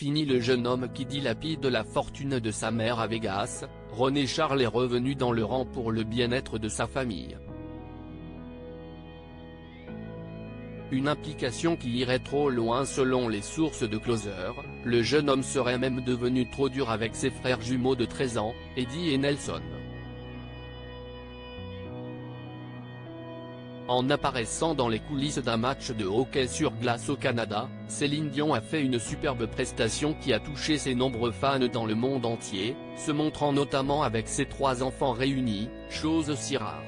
Fini le jeune homme qui dilapide la fortune de sa mère à Vegas, René Charles est revenu dans le rang pour le bien-être de sa famille. Une implication qui irait trop loin selon les sources de Closer, le jeune homme serait même devenu trop dur avec ses frères jumeaux de 13 ans, Eddie et Nelson. En apparaissant dans les coulisses d'un match de hockey sur glace au Canada, Céline Dion a fait une superbe prestation qui a touché ses nombreux fans dans le monde entier, se montrant notamment avec ses 3 enfants réunis, chose si rare.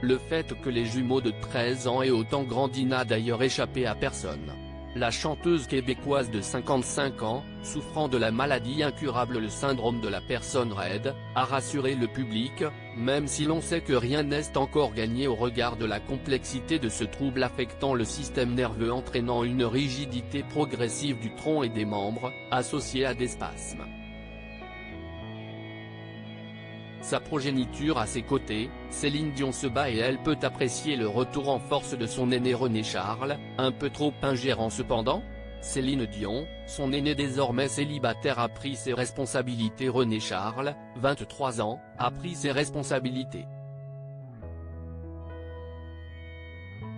Le fait que les jumeaux de 13 ans aient autant grandi n'a d'ailleurs échappé à personne. La chanteuse québécoise de 55 ans, souffrant de la maladie incurable le syndrome de la personne raide, a rassuré le public, même si l'on sait que rien n'est encore gagné au regard de la complexité de ce trouble affectant le système nerveux entraînant une rigidité progressive du tronc et des membres, associée à des spasmes. Sa progéniture à ses côtés, Céline Dion se bat et elle peut apprécier le retour en force de son aîné René Charles, un peu trop ingérant cependant. Céline Dion, son aîné désormais célibataire a pris ses responsabilités. René Charles, 23 ans, a pris ses responsabilités.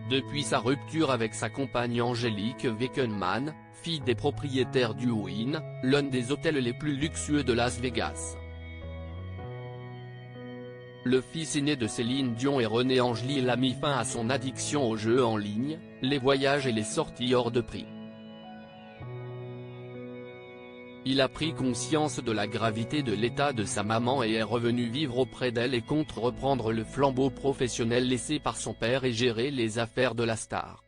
Depuis sa rupture avec sa compagne Angélique Weckenman, fille des propriétaires du Wynn, l'un des hôtels les plus luxueux de Las Vegas. Le fils aîné de Céline Dion et René Angélil a mis fin à son addiction aux jeux en ligne, les voyages et les sorties hors de prix. Il a pris conscience de la gravité de l'état de sa maman et est revenu vivre auprès d'elle et compte reprendre le flambeau professionnel laissé par son père et gérer les affaires de la star.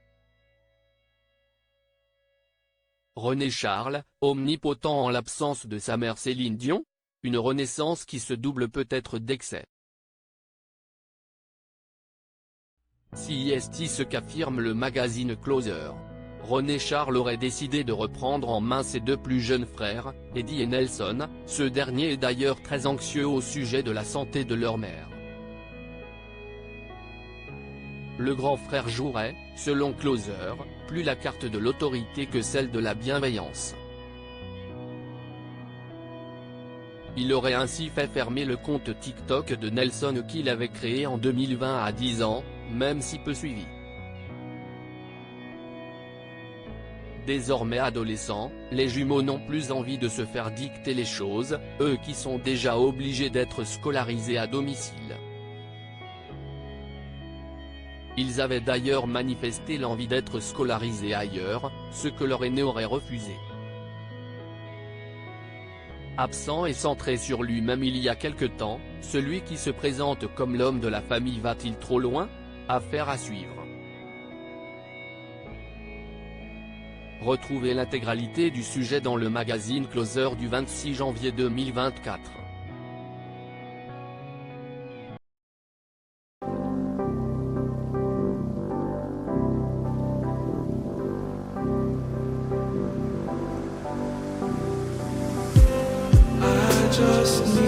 René Charles, omnipotent en l'absence de sa mère Céline Dion? Une renaissance qui se double peut-être d'excès. C'est ce qu'affirme le magazine Closer. René Charles aurait décidé de reprendre en main ses 2 plus jeunes frères, Eddie et Nelson, ce dernier est d'ailleurs très anxieux au sujet de la santé de leur mère. Le grand frère jouerait, selon Closer, plus la carte de l'autorité que celle de la bienveillance. Il aurait ainsi fait fermer le compte TikTok de Nelson qu'il avait créé en 2020 à 10 ans, même si peu suivi. Désormais adolescents, les jumeaux n'ont plus envie de se faire dicter les choses, eux qui sont déjà obligés d'être scolarisés à domicile. Ils avaient d'ailleurs manifesté l'envie d'être scolarisés ailleurs, ce que leur aîné aurait refusé. Absent et centré sur lui-même il y a quelque temps, celui qui se présente comme l'homme de la famille va-t-il trop loin? Affaire à suivre. Retrouvez l'intégralité du sujet dans le magazine Closer du 26 janvier 2024. Just